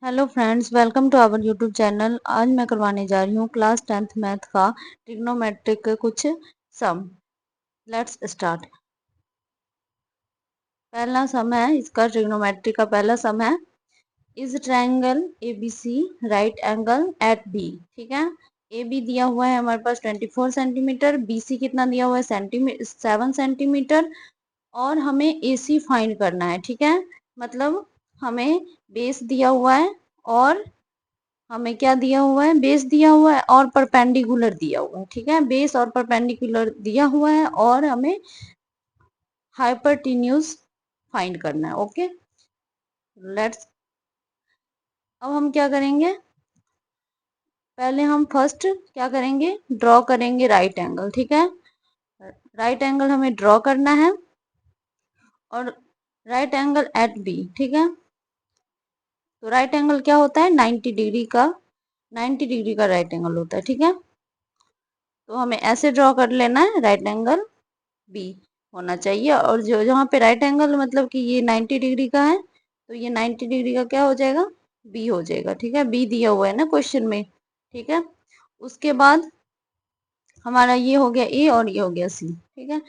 Hello friends, welcome to our YouTube channel. आज मैं करवाने जा रही हूँ क्लास 10th मैथ का ट्रिग्नोमेट्रिक के कुछ सम। Let's start. पहला सम है इसका, ट्रिग्नोमेट्रिक का पहला सम है, is triangle A B C right angle at B. ठीक है, ए बी दिया हुआ है हमारे पास 24 सेंटीमीटर, बी सी कितना दिया हुआ है 7 सेंटीमीटर, और हमें ए सी फाइंड करना है। ठीक है, मतलब हमें बेस दिया हुआ है और हमें क्या दिया हुआ है, बेस दिया हुआ है और परपेंडिकुलर दिया हुआ है। ठीक है, बेस और परपेंडिकुलर दिया हुआ है और हमें हाइपरटीन्यूज फाइंड करना है। Okay, let's. अब हम क्या करेंगे, पहले हम फर्स्ट क्या करेंगे, ड्रॉ करेंगे राइट एंगल। ठीक है, राइट एंगल हमें ड्रॉ करना है और राइट एंगल एट बी। ठीक है, तो राइट एंगल क्या होता है, 90 डिग्री का, 90 डिग्री का राइट एंगल होता है। ठीक है, तो हमें ऐसे ड्रॉ कर लेना है, राइट एंगल बी होना चाहिए। और जो जहाँ पे राइट एंगल मतलब कि ये 90 डिग्री का है, तो ये 90 डिग्री का क्या हो जाएगा, बी हो जाएगा। ठीक है, बी दिया हुआ है ना क्वेश्चन में। ठीक है, उसके बाद हमारा ये हो गया ए और ये हो गया सी। ठीक है,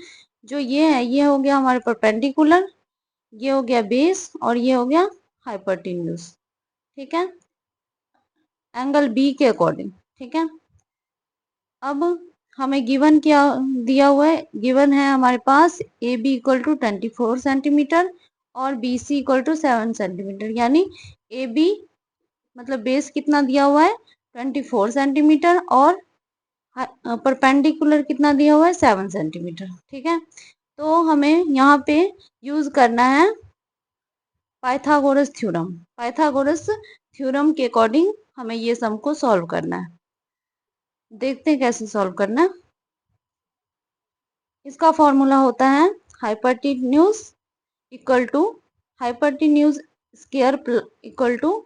जो ये है ये हो गया हमारे परपेंडिकुलर, ये हो गया बेस और ये हो गया हाइपरटेन्यूज। ठीक है, एंगल बी के अकॉर्डिंग। ठीक है, अब हमें गिवन क्या दिया हुआ है, गिवन है हमारे पास A B equal to 24 centimetre और B C equal to 7 centimetre. यानी ए बी मतलब बेस कितना दिया हुआ है 24 सेंटीमीटर और परपेंडिकुलर कितना दिया हुआ है 7 सेंटीमीटर। ठीक है, तो हमें यहाँ पे यूज करना है पाइथागोरस थ्योरम। पाइथागोरस थ्योरम के अकॉर्डिंग हमें ये सम को सॉल्व करना है। देखते हैं कैसे सॉल्व करना है। इसका फॉर्मूला होता है hypotenuse equal to hypotenuse square equal to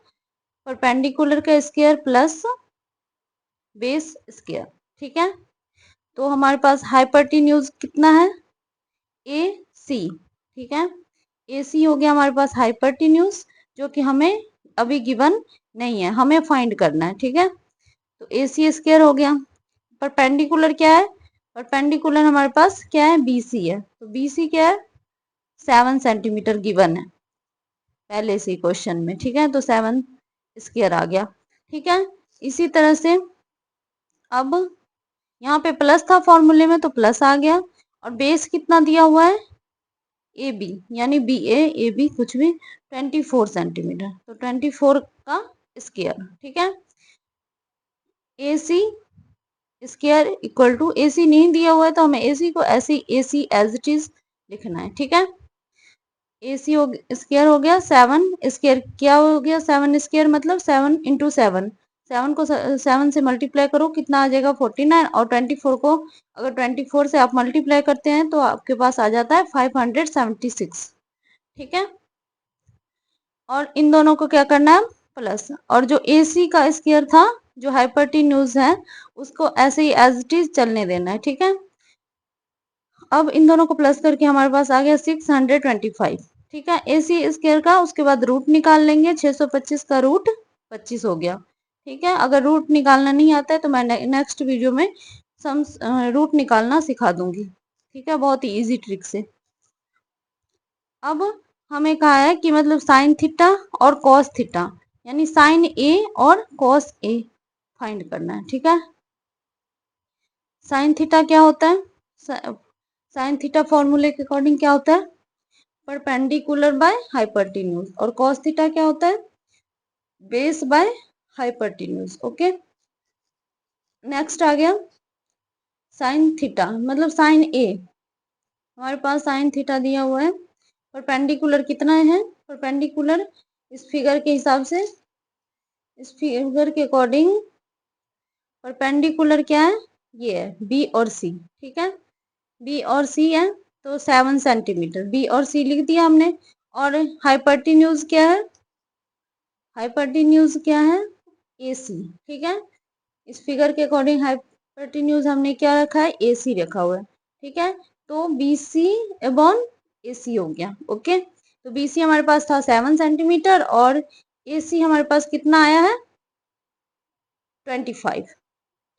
perpendicular का स्क्वायर प्लस बेस स्क्वायर। ठीक है, तो हमारे पास हाइपरटीन्यूज कितना है, ए सी। ठीक है, ए सी हो गया हमारे पास हाइपरटीन्यूज, जो कि हमें अभी गिवन नहीं है, हमें फाइंड करना है। ठीक है, तो ए सी स्क्वायर हो गया। परपेंडिकुलर क्या है, परपेंडिकुलर हमारे पास क्या है, बी सी है, तो बी सी क्या है 7 सेंटीमीटर गिवन है पहले से क्वेश्चन में। ठीक है, तो 7 स्क्वायर आ गया। ठीक है, इसी तरह से अब यहाँ पे प्लस था फॉर्मूले में तो प्लस आ गया, और बेस कितना दिया हुआ है ए बी, यानी बी ए बी कुछ भी 24 सेंटीमीटर, तो 24 का स्क्वायर। ठीक है, ए सी स्क्वायर इक्वल टू, ए सी नहीं दिया हुआ है तो हमें ए सी को ऐसे ए सी एज इट इज लिखना है। ठीक है, ए सी स्क्वायर हो गया 7 स्क्वायर, क्या हो गया 7 स्क्वायर मतलब 7 इंटू 7, 7 को 7 से मल्टीप्लाई करो कितना आ जाएगा 49, और 24 को अगर 24 से आप मल्टीप्लाई करते हैं तो आपके पास आ जाता है 576। ठीक है, और इन दोनों को क्या करना है प्लस, और जो ए सी का स्क्वायर था जो हाइपरटीन्यूज है उसको ऐसे ही एज इट इज चलने देना है। ठीक है, अब इन दोनों को प्लस करके हमारे पास आ गया 625। ठीक है, ए सी स्क्वायर का उसके बाद रूट निकाल लेंगे, 625 का रूट 25 हो गया। ठीक है, अगर रूट निकालना नहीं आता है तो मैं नेक्स्ट वीडियो में सम रूट निकालना सिखा दूंगी। ठीक है, बहुत ही इजी ट्रिक से। अब हमें कहा है कि मतलब साइन थीटा और कॉस थीटा, यानी साइन ए और कॉस ए फाइंड करना है। ठीक है, साइन थीटा क्या होता है, साइन थीटा फॉर्मूले के अकॉर्डिंग क्या होता है परपेंडिकुलर बाय हाइपरटीन्यूज, और कॉस थीटा क्या होता है बेस बाय हाइपरटीन्यूज। ओके, नेक्स्ट आ गया साइन थीटा मतलब साइन ए, हमारे पास साइन थीटा दिया हुआ है, परपेंडिकुलर कितना है, परपेंडिकुलर इस फिगर के हिसाब से, इस फिगर के अकॉर्डिंग परपेंडिकुलर क्या है, ये है बी और सी। ठीक है, बी और सी है तो 7 सेंटीमीटर, बी और सी लिख दिया हमने। और हाइपरटीन्यूज क्या है, हाइपरटीन्यूज क्या है ए सी। ठीक है, इस फिगर के अकॉर्डिंग हाइपरटीन्यूज हमने क्या रखा है ए सी रखा हुआ है। ठीक है, तो बी सी अपॉन ए सी हो गया। ओके, तो बी सी हमारे पास था 7 सेंटीमीटर और AC हमारे पास कितना आया है 25,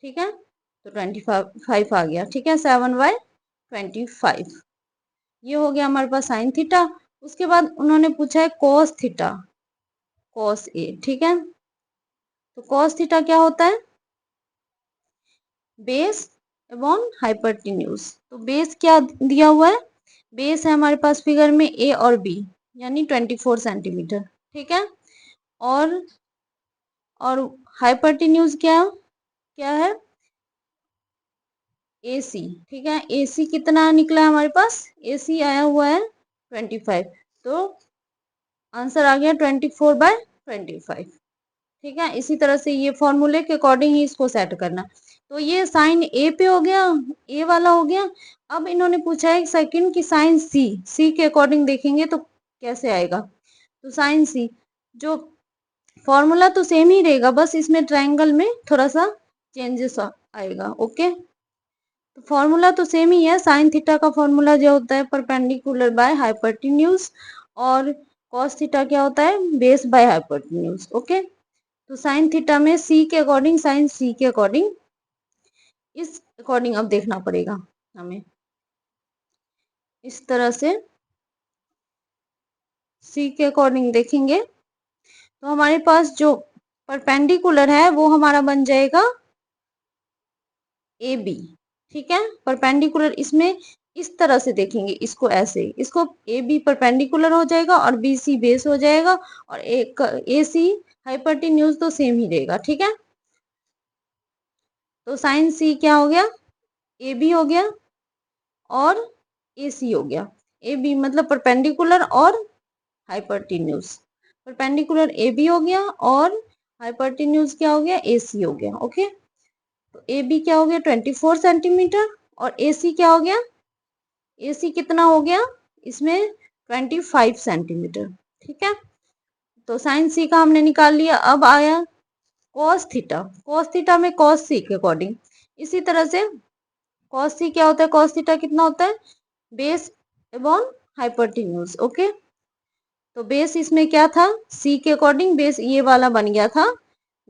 ठीक है, तो 25 आ गया, ठीक है, 7/25 ये हो गया हमारे पास साइन थीटा। उसके बाद उन्होंने पूछा है कॉस थीटा, कॉस ए, ठीक है, तो कॉस थीटा क्या होता है बेस एवं हाइपरटेन्यूज। तो बेस क्या दिया हुआ है, बेस है हमारे पास फिगर में ए और बी यानी 24 सेंटीमीटर, ठीक है, और और हाइपरटेन्यूज क्या क्या है AC, ठीक है, AC कितना निकला है हमारे पास, AC आया हुआ है 25, तो आंसर आ गया 24/25, ठीक है। इसी तरह से ये फॉर्मूले के अकॉर्डिंग ही इसको सेट करना। तो ये साइन ए पे हो गया, ए वाला हो गया। अब इन्होंने पूछा है सेकंड की साइन सी के अकॉर्डिंग देखेंगे तो कैसे आएगा। तो साइन सी जो फॉर्मूला तो सेम ही रहेगा, बस इसमें ट्रायंगल में थोड़ा सा चेंजेस आएगा, ओके। तो फॉर्मूला तो सेम ही है, साइन थीटा का फॉर्मूला जो होता है परपेंडिकुलर बाय हाइपोटेन्यूज, और कॉस थीटा क्या होता है बेस बाय हाइपोटेन्यूज, ओके। तो साइन थीटा में सी के अकॉर्डिंग, साइन सी के अकॉर्डिंग, इस अकॉर्डिंग अब देखना पड़ेगा हमें, इस तरह से सी के अकॉर्डिंग देखेंगे तो हमारे पास जो परपेंडिकुलर है वो हमारा बन जाएगा ए बी, ठीक है, परपेंडिकुलर इसमें इस तरह से देखेंगे इसको, ऐसे इसको ए बी परपेंडिकुलर हो जाएगा और बी सी बेस हो जाएगा, और एक ए सी हाइपोटेन्यूज तो सेम ही रहेगा, ठीक है। तो साइन सी क्या हो गया ए बी हो गया और ए सी हो गया, ए बी मतलब परपेंडिकुलर और हाइपोटेन्यूज, परपेंडिकुलर ए बी हो गया और हाइपोटेन्यूज क्या हो गया ए सी हो गया, ओके। तो ए बी क्या हो गया 24 सेंटीमीटर और ए सी क्या हो गया, ए सी कितना हो गया इसमें 25 सेंटीमीटर, ठीक है। तो साइन सी का हमने निकाल लिया। अब आया कॉस थीटा, कॉस थीटा में कॉस सी के अकॉर्डिंग, इसी तरह से कॉस सी क्या होता है, कॉस थीटा कितना होता है बेस एवं हाइपोटेन्यूज, ओके। तो बेस इसमें क्या था सी के अकॉर्डिंग, बेस ये वाला बन गया था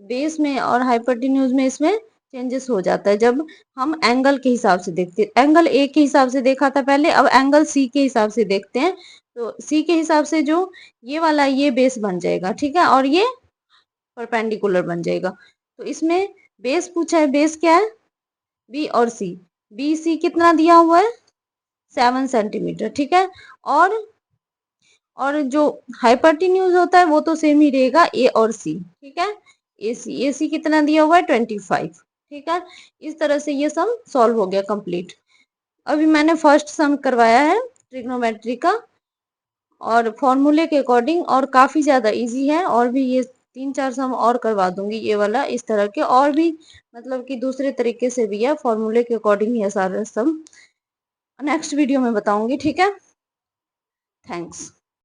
बेस में, और हाइपोटेन्यूज में इसमें चेंजेस हो जाता है जब हम एंगल के हिसाब से देखते हैं। एंगल ए के हिसाब से देखा था पहले, अब एंगल सी के हिसाब से देखते हैं। तो सी के हिसाब से जो ये वाला ये बेस बन जाएगा, ठीक है, और ये परपेंडिकुलर बन जाएगा। तो इसमें बेस पूछा है, बेस क्या है बी और सी, बी सी कितना दिया हुआ है 7 सेंटीमीटर, ठीक है, और जो हाइपोटेन्यूज होता है वो तो सेम ही रहेगा ए और सी, ठीक है। ए सी कितना दिया हुआ है 25, ठीक है। इस तरह से ये सम सॉल्व हो गया कंप्लीट। अभी मैंने फर्स्ट सम करवाया है ट्रिग्नोमेट्री का और फॉर्मूले के अकॉर्डिंग, और काफी ज्यादा इजी है, और भी ये 3-4 सम और करवा दूंगी ये वाला इस तरह के, और भी मतलब कि दूसरे तरीके से भी है फॉर्मूले के अकॉर्डिंग ये सारे सम नेक्स्ट वीडियो में बताऊंगी, ठीक है। थैंक्स।